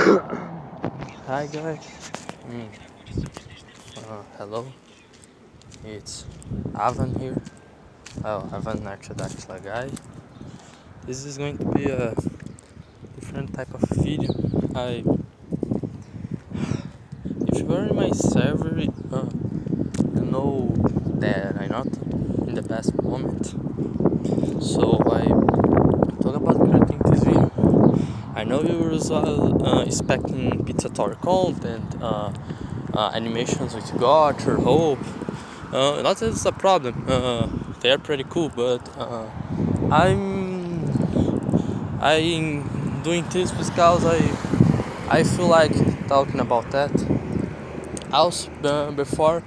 Hi guys. Mm, hello. It's Avan here. Oh, Avan actually a guy. This is going to be a different type of video. I, if you are in my server, you know that I'm not in the best moment. So I talk about creating this video. I know you were expecting pizza tower content, animations with God or Hope. Not that it's a problem. They are pretty cool, but I'm I'm doing this because I feel like talking about that. Also, before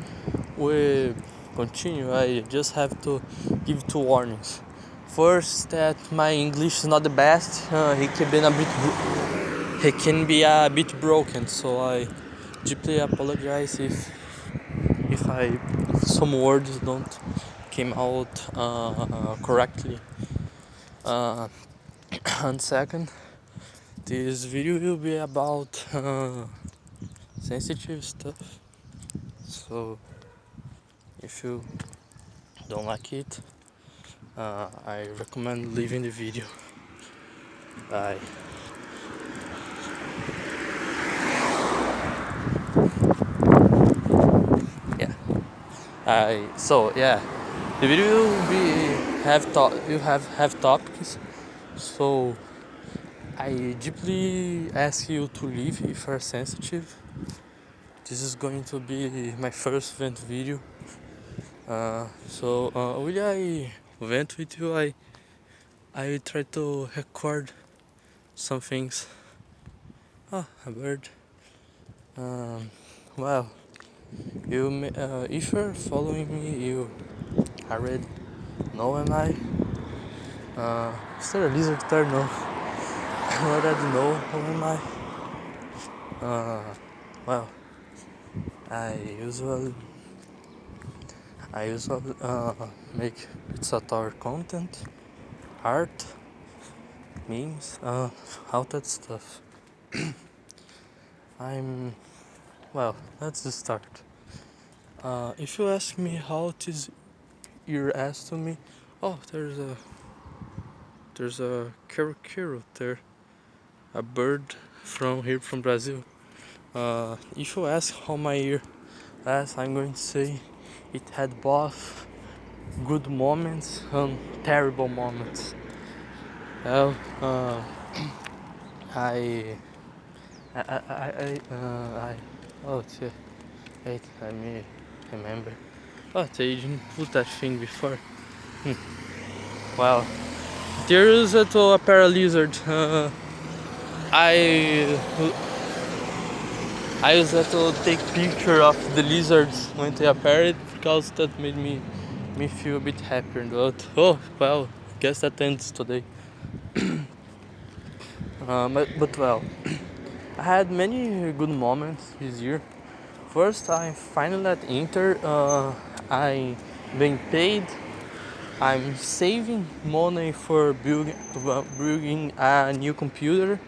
we continue, I just have to give two warnings. First, that my English is not the best. He can be a bit broken, so I deeply apologize if some words don't came out correctly. Uh, and second, this video will be about sensitive stuff. So if you don't like it, I recommend leaving the video. Bye. Yeah. Yeah, the video will be have topics. So I deeply ask you to leave if you're sensitive. This is going to be my first vent video. Will I vent with you? I try to record some things. Oh, a bird. Um, well, if you're following me, you already know am I. Is there a lizard there? No. I already know who am I. Uh, well, I usually I usually make pizza tower content, art, memes, all that stuff. I'm well. Let's just start. If you ask me how it is, you're asked to me. Oh, there's a kero there, a bird from here from Brazil. If you ask how my year passed, I'm going to say it had both good moments and terrible moments. Well, I, I, oh, wait, let me remember. Oh, they didn't put that thing before. Well, there is a paralizard. I I used to take picture of the lizards when they appeared because that made me feel a bit happier. But oh well, guess that ends today. But well, I had many good moments this year. First, I finally at Inter. I being paid. I'm saving money for building a new computer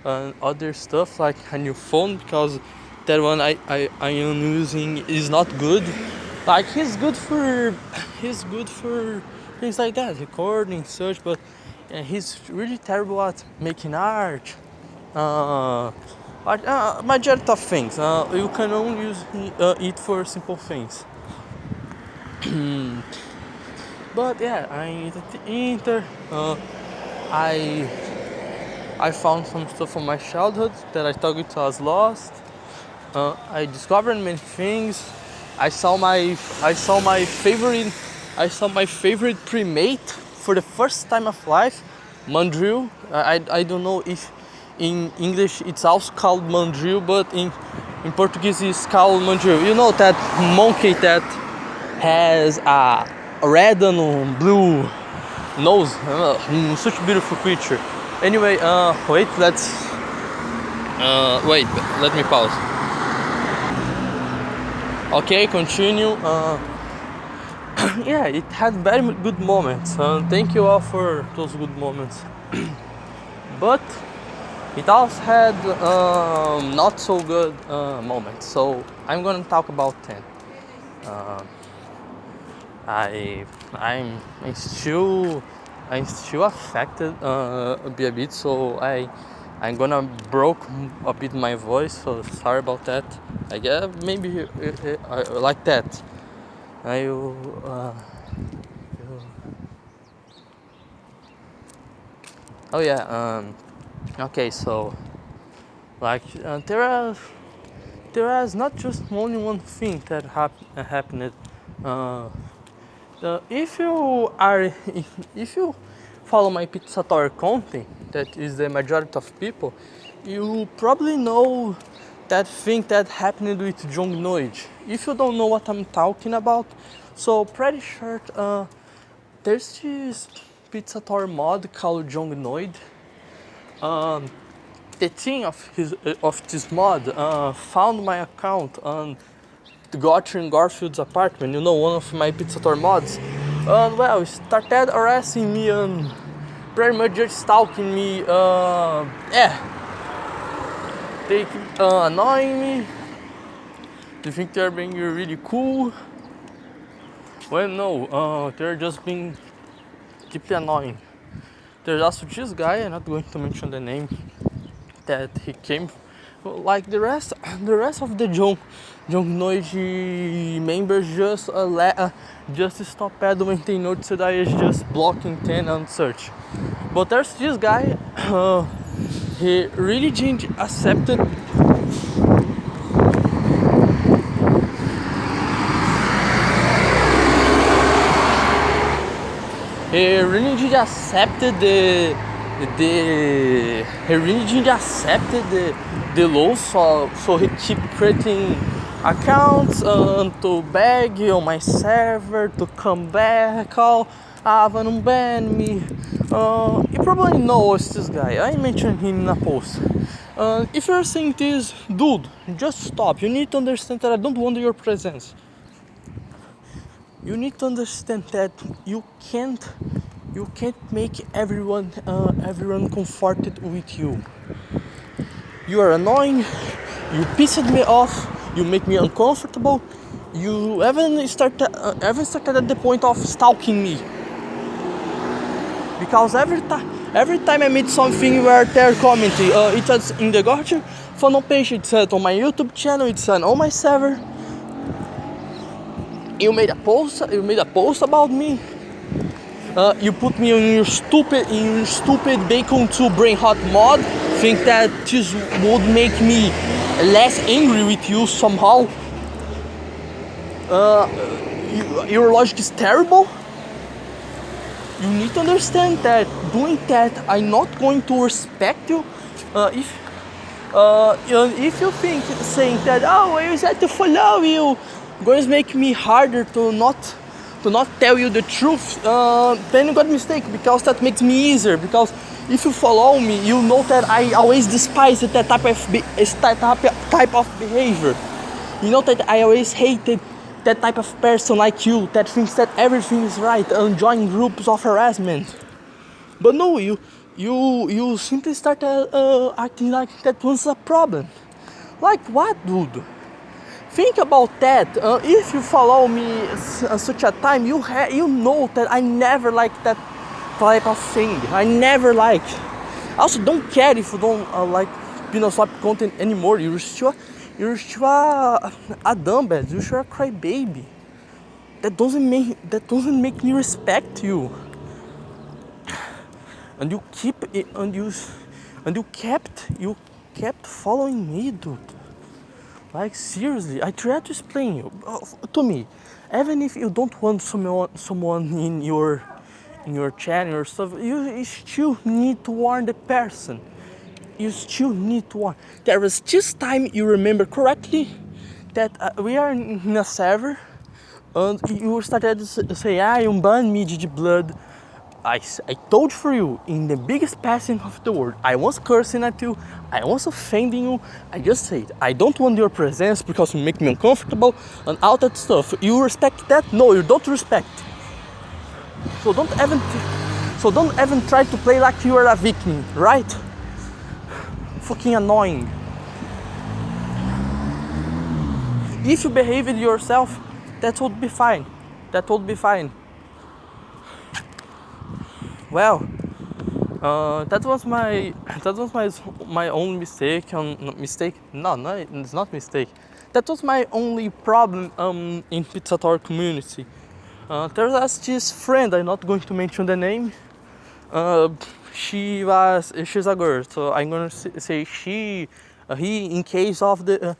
and other stuff like a new phone because that one I am using is not good. Like he's good for things like that, recording such, but he's really terrible at making art. Majority of things. You can only use it for simple things. But yeah, I at the Inter. I I found some stuff from my childhood that I thought it was lost. I discovered many things. I saw my favorite primate for the first time of life, mandrill. I don't know if in English it's also called mandrill, but in Portuguese it's called mandrill. You know that monkey that has a red and blue nose, such a beautiful creature. Anyway, wait, let me pause. Okay, continue. Yeah, it had very good moments. Thank you all for those good moments. But it also had not so good moments. So I'm gonna talk about 10. I I'm still affected a bit, so I'm gonna broke a bit my voice. So sorry about that. I guess maybe like that. I oh yeah. Okay, so like there is not just only one thing that happened. Uh, if you are if you follow my Pizzator content, that is the majority of people, you probably know that thing that happened with Jong Noid. If you don't know what I'm talking about, so pretty sure there's this Pizzator mod called Jong Noid. The team of this mod found my account on Gotcha and Garfield's apartment, you know, one of my Pizzator mods. And well, started harassing me and pretty much just stalking me. They keep annoying me. They think they're being really cool. Well, no, they're just being deeply annoying. There's also this guy, I'm not going to mention the name, that he came like the rest of the John Noite members just stopped when they noticed that I was just blocking 10 on search. But there's this guy, he really didn't accepted. He really didn't accepted he really didn't accepted the laws, so he keep creating accounts to beg on my server to come back. Oh, Avan ban me. You probably know this guy. I mentioned him in a post. If you're saying this, dude, just stop. You need to understand that I don't want your presence. You need to understand that you can't make everyone comforted with you. You are annoying, you pissed me off, you make me uncomfortable, you haven't started at the point of stalking me. Because every time I meet something you are there commenting, it's in the Gotcha funnel page, it's on my YouTube channel, it's on my server. You made a post about me. You put me in your stupid bacon to brain hot mod. Think that this would make me less angry with you somehow. Your logic is terrible. You need to understand that doing that, I'm not going to respect you. If you think saying that, oh, I just had to follow you, going to make me harder to not tell you the truth, then you got mistake, because that makes me easier. Because if you follow me, you know that I always despise that type of behavior. You know that I always hated that type of person like you that thinks that everything is right and join groups of harassment. But no, you simply start acting like that was a problem. Like what, dude? Think about that. If you follow me such a time, you know that I never like that type of thing. I never like. I also don't care if you don't like Pinoswap content anymore. You're still a dumbass. You're still a crybaby. That doesn't make me respect you. And you kept following me, dude. Like seriously, I try to explain you to me. Even if you don't want someone in your channel or stuff, you still need to warn the person. You still need to warn. There was this time, you remember correctly, that we are in a server, and you started to say, you ban me, GG Blood. I told for you, in the biggest passing of the world, I was cursing at you, I was offending you, I just said, I don't want your presence because you make me uncomfortable, and all that stuff. You respect that? No, you don't respect. So don't even try to play like you are a victim, right? fucking annoying. If you behave it yourself, that would be fine. That would be fine. Well, that was my only mistake. Mistake? No, it's not mistake. That was my only problem in Pizzator community. There's this friend. I'm not going to mention the name. Uh, she's a girl, so I'm gonna say she, he, in case of the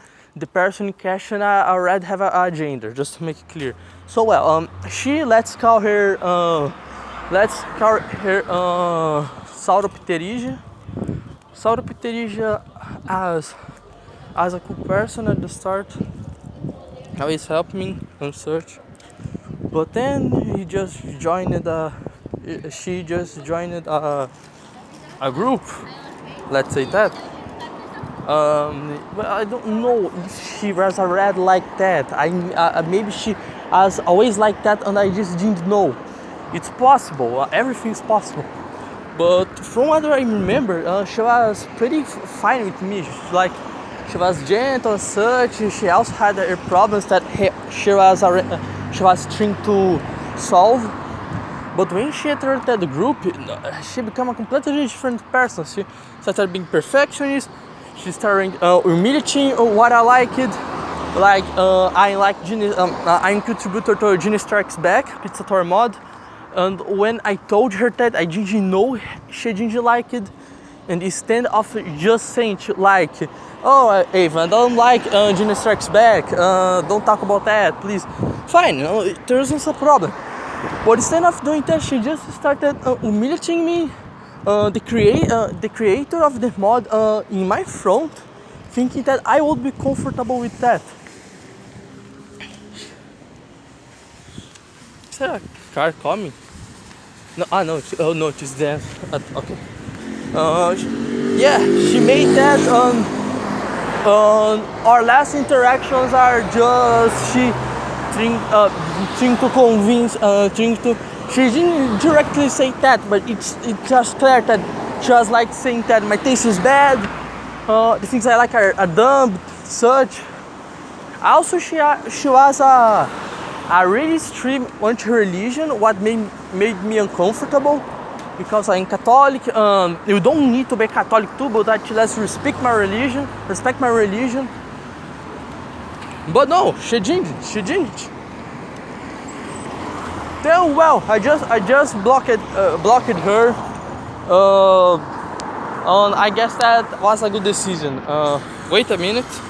person in question. I already have a gender, just to make it clear. So well, she, let's call her Sauropterygia. Sauropterygia, as a cool person at the start, always helped me on search. But then she just joined a group, let's say that. But I don't know if she was already like that. Maybe she was always like that, and I just didn't know. It's possible. Everything's possible. But from what I remember, she was pretty fine with me. She was gentle and such. She also had her problems that she was trying to solve. But when she entered the group, she became a completely different person. She started being perfectionist. She started humiliating what I liked. I'm contributor to Genie Strikes Back, Pizzator mod. And when I told her that I didn't know she didn't like it, and instead of just saying like, oh, Avan, I don't like Genie Strikes Back, don't talk about that, please. Fine, there isn't a problem. But instead of doing that, she just started humiliating me, the creator of the mod, in my front, thinking that I would be comfortable with that. Is there a car coming? No, no, oh no, it's there. Okay. Yeah, she made that. Our last interactions are just she trying to convince, She didn't directly say that, but it's just clear that she was like saying that my taste is bad. The things I like are dumb, such. Also, she was a really extreme anti-religion, what made me uncomfortable, because I'm Catholic. You don't need to be Catholic too, but at least respect my religion. But no, she didn't. Then well, I just blocked her. And I guess that was a good decision. Wait a minute.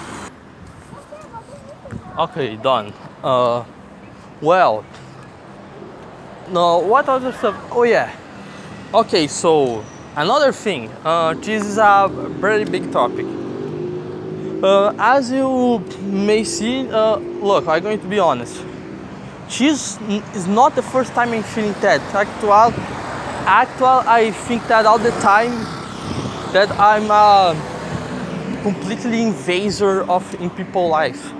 Okay, done. Well, no, what other stuff? Oh yeah. Okay, so another thing. This is a very big topic. As you may see, look, I'm going to be honest. This is not the first time I'm feeling that. Actual, I think that all the time that I'm a completely invader in people's life.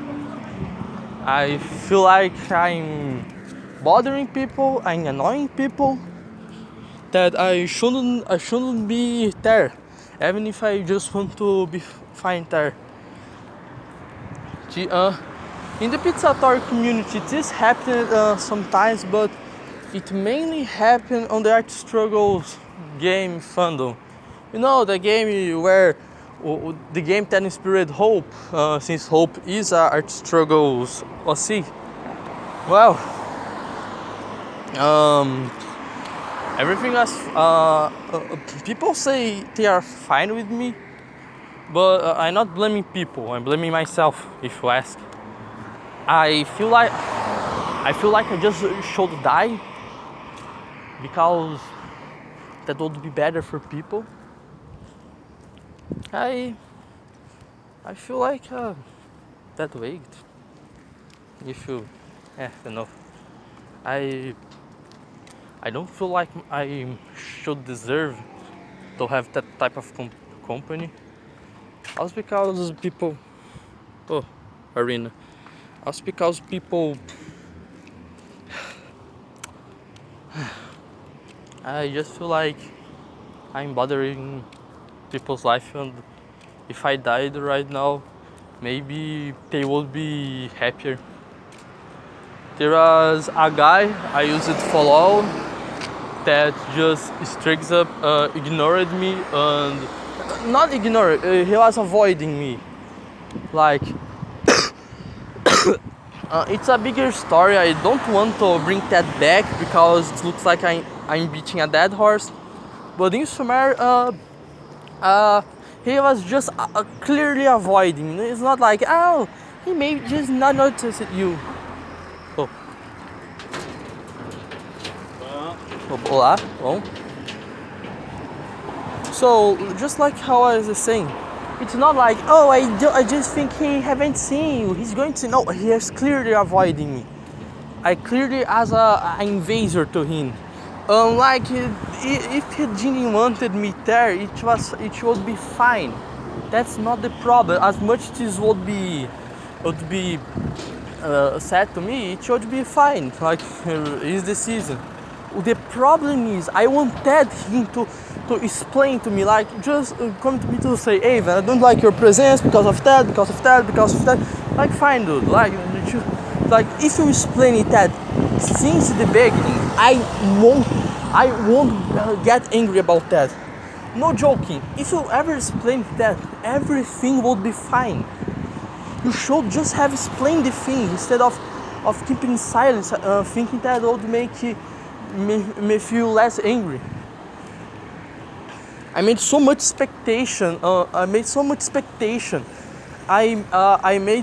I feel like I'm bothering people, I'm annoying people, that I shouldn't be there, even if I just want to be fine there. In the Pizzator community, this happened sometimes, but it mainly happened on the Art Struggles game fandom. You know, the game where the game that inspired Hope, since Hope is a Art Struggles OC. Well, everything was. People say they are fine with me, but I'm not blaming people. I'm blaming myself, if you ask. I feel like I just should die, because that would be better for people. I feel like that way. If you, you know, I don't feel like I should deserve to have that type of company. Also because people, oh, arena. Also because people, I just feel like I'm bothering people's life, and if I died right now, maybe they would be happier. There was a guy I used to follow that just straight up ignored me, and not ignored, he was avoiding me. Like, it's a bigger story. I don't want to bring that back because it looks like I'm beating a dead horse. But in Sumer, uh, he was just clearly avoiding. It's not like, oh, he may just not notice you. Oh, olá, bom. So just like how I was saying, it's not like, oh, I just think he haven't seen you. He's going to know. He is clearly avoiding me. I clearly as an invader to him. Like if he didn't wanted me there, it would be fine. That's not the problem. As much this would be said to me, it should be fine. Like his decision. The problem is I wanted him to explain to me, like just come to me to say, hey man, I don't like your presence because of that, because of that, because of that. Like fine dude, like if you explain it that since the beginning, I won't get angry about that. No joking. If you ever explain that, everything would be fine. You should just have explained the thing instead of keeping silence, thinking that would make me feel less angry. I made so much expectation. I made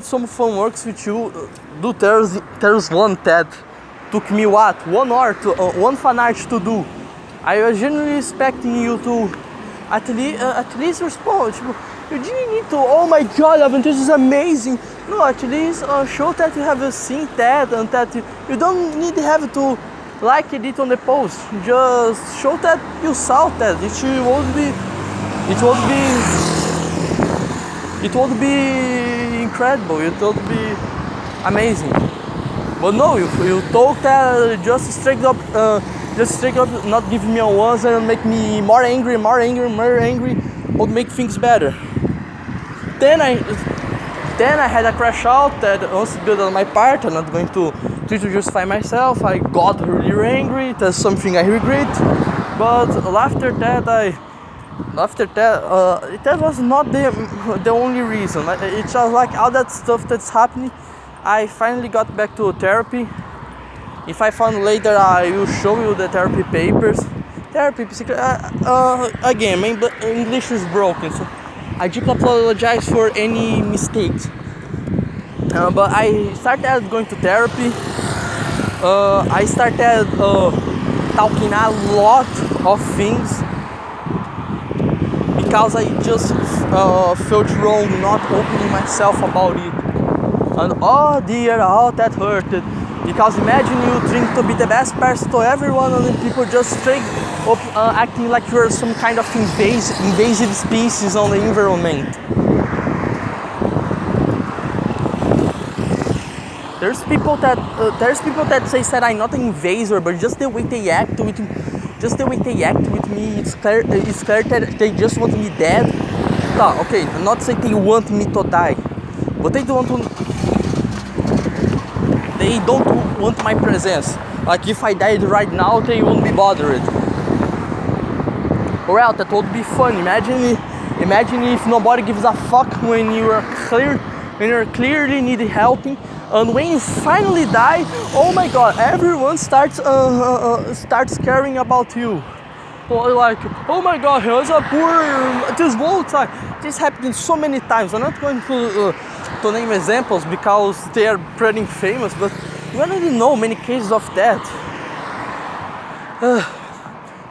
some fun works with you. Dude, there's one that took me what 1 hour to one fan art to do. I was genuinely expecting you to at least respond. You didn't need to. Oh my God, Avan, this is amazing. No, at least show that you have seen that and that you don't need to have to like it on the post. Just show that you saw that. It would be incredible. It would be amazing. But no, you told that just straight up, not give me a once and make me more angry, would make things better. Then I had a crash out that was good on my part. I'm not going to try to justify myself. I got really angry. That's something I regret. But after that, that was not the only reason. It's just like all that stuff that's happening. I finally got back to therapy. If I found later, I will show you the therapy papers. Again, my English is broken, so I deeply apologize for any mistakes. But I started going to therapy. I started talking a lot of things because I just felt wrong not opening myself about it. And oh dear, how that hurted. Because imagine you trying to be the best person to everyone and then people just straight up acting like you're some kind of invasive species on the environment. There's people that say that I'm not an invader, but just the way they act with me, it's clear that they just want me dead. No, okay, I'm not saying they want me to die, but they don't want my presence. Like if I died right now, they won't be bothered. Well, that would be fun. Imagine if nobody gives a fuck when you're clearly need helping, and when you finally die, oh my God, everyone starts caring about you. Or like, oh my God, he was a poor this whole time. This happened so many times. I'm not going to name examples because they are pretty famous, but you already know many cases of that.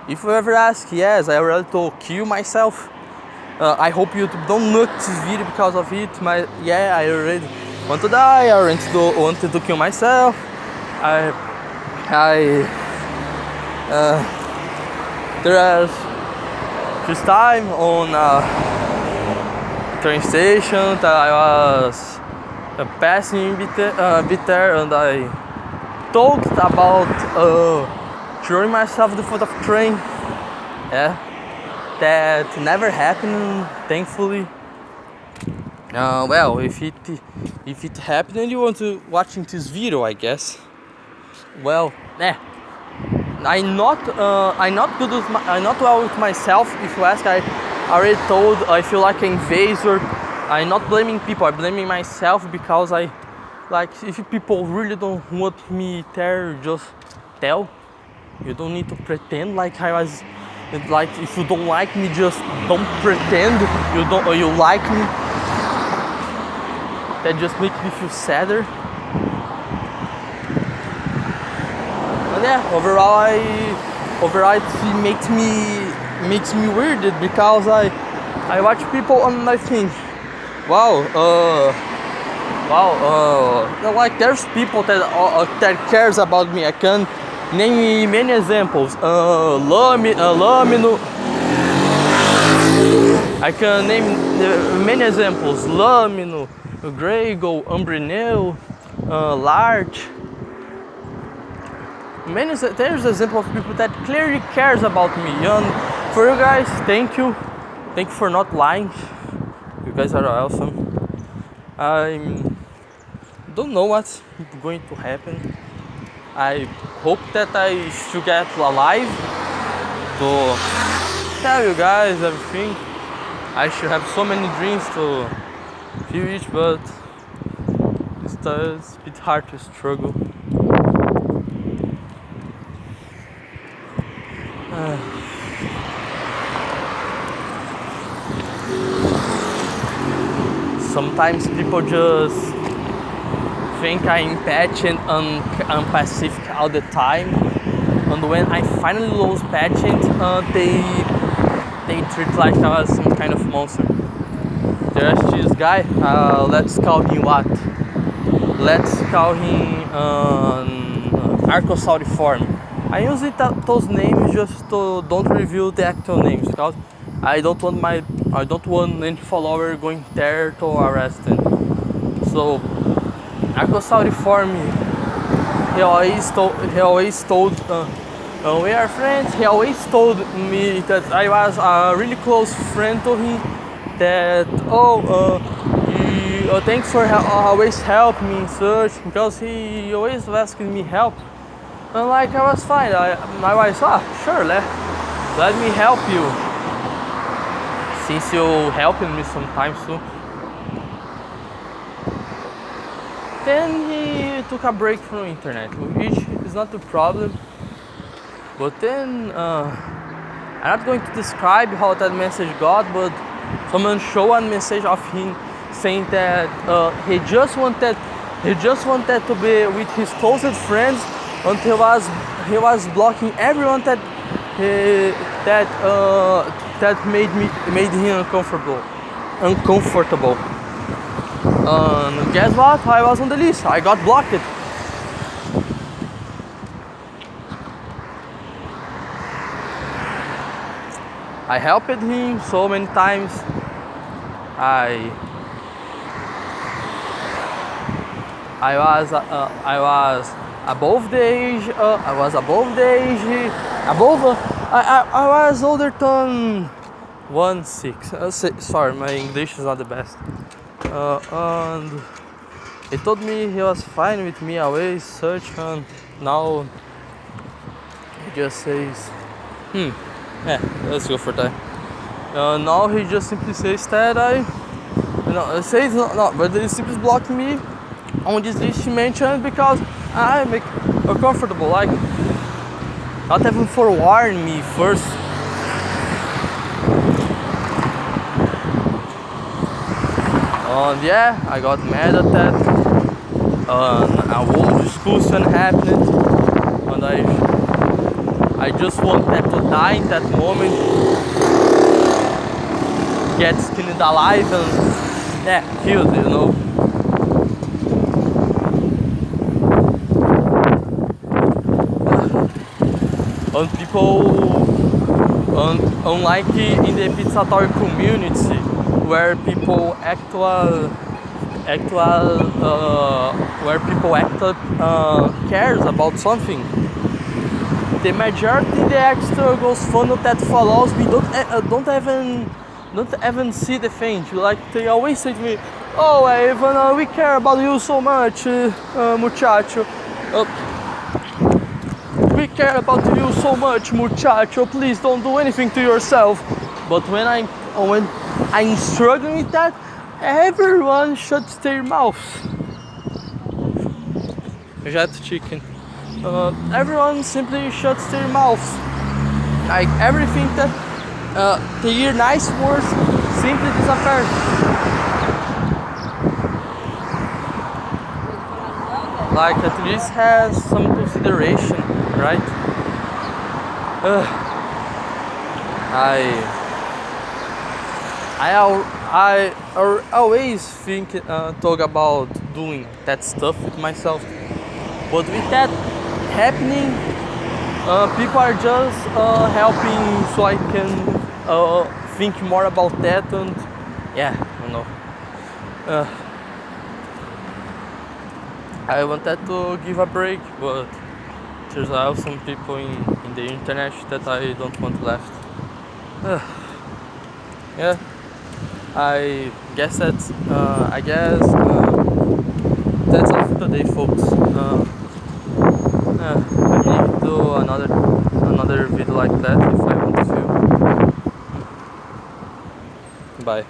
If you ever ask, yes, I already to kill myself. I hope you don't look this video because of it. I already want to die. I already wanted to kill myself. There was this time on a train station that I was passing a bit there, and I talked about throwing myself in the front of the train. Yeah, that never happened, thankfully. Well, if it happened and you want to watching this video, I guess. Well, I'm not good with I'm not well with myself. If you ask, I already told. I feel like an invasor. I'm not blaming people. I'm blaming myself because I like if people really don't want me there, just tell. You don't need to pretend like I was. Like if you don't like me, just don't pretend you don't or you like me. That just makes me feel sadder. And yeah, overall it makes me weirded because I watch people and I think, wow, like there's people that cares about me. I can name many examples. Lamino. I can name many examples. Lamino, Grego, Umbrinel, Larch. There's an example of people that clearly cares about me. And for you guys, thank you for not lying. You guys are awesome. I don't know what's going to happen. I hope that I should get alive to tell you guys everything. I should have so many dreams to reach, but it's a bit hard to struggle. Sometimes people just think I'm impatient and unpacific all the time, and when I finally lose patience, they treat like I was some kind of monster. There's this guy. Let's call him what? Let's call him Arcosauriform. I use those names just to don't reveal the actual names because I don't want any follower going there to arrest him. So Arcosauriform, he always told we are friends. He always told me that I was a really close friend to him. That thanks for always help me in search because he always asking me help. And like I was fine. My wife, sure, let me help you. Since you helping me sometimes too. Then he took a break from internet, which is not a problem. But then I'm not going to describe how that message got, but someone showed a message of him saying that he just wanted to be with his closest friends, and he was blocking everyone that made him uncomfortable. Guess what? I was on the list. I got blocked. I helped him so many times. I was above the age. I was older than 1.6. Sorry, my English is not the best. And he told me he was fine with me always such, and now he just says, yeah, let's go for that. Now he just simply says that says no, but he simply blocked me on this list he mentioned because I make uncomfortable, like not even for warning me first. And yeah, I got mad at that. A whole discussion happened, and I just wanted to die in that moment, get skinned alive and killed, you know. And people, unlike in the pizzatory community, where people cares about something, the majority of the struggles funnel that follows me don't don't even see the thing. Like they always say to me, "Oh, Avan, we care about you so much, muchacho. Uh, we care about you so much, muchacho. Please don't do anything to yourself." But when I'm struggling with that, everyone shuts their mouth. Jet chicken. Everyone simply shuts their mouths. Like everything that they hear nice words simply disappears. Like at least has some consideration, right? I I always think talk about doing that stuff with myself, but with that happening, people are just helping so I can think more about that and yeah, you know. Uh, I wanted to give a break, but there's also some people in the internet that I don't want left. Yeah, I guess that's all for today, folks. I may do another video like that if I want to. Bye.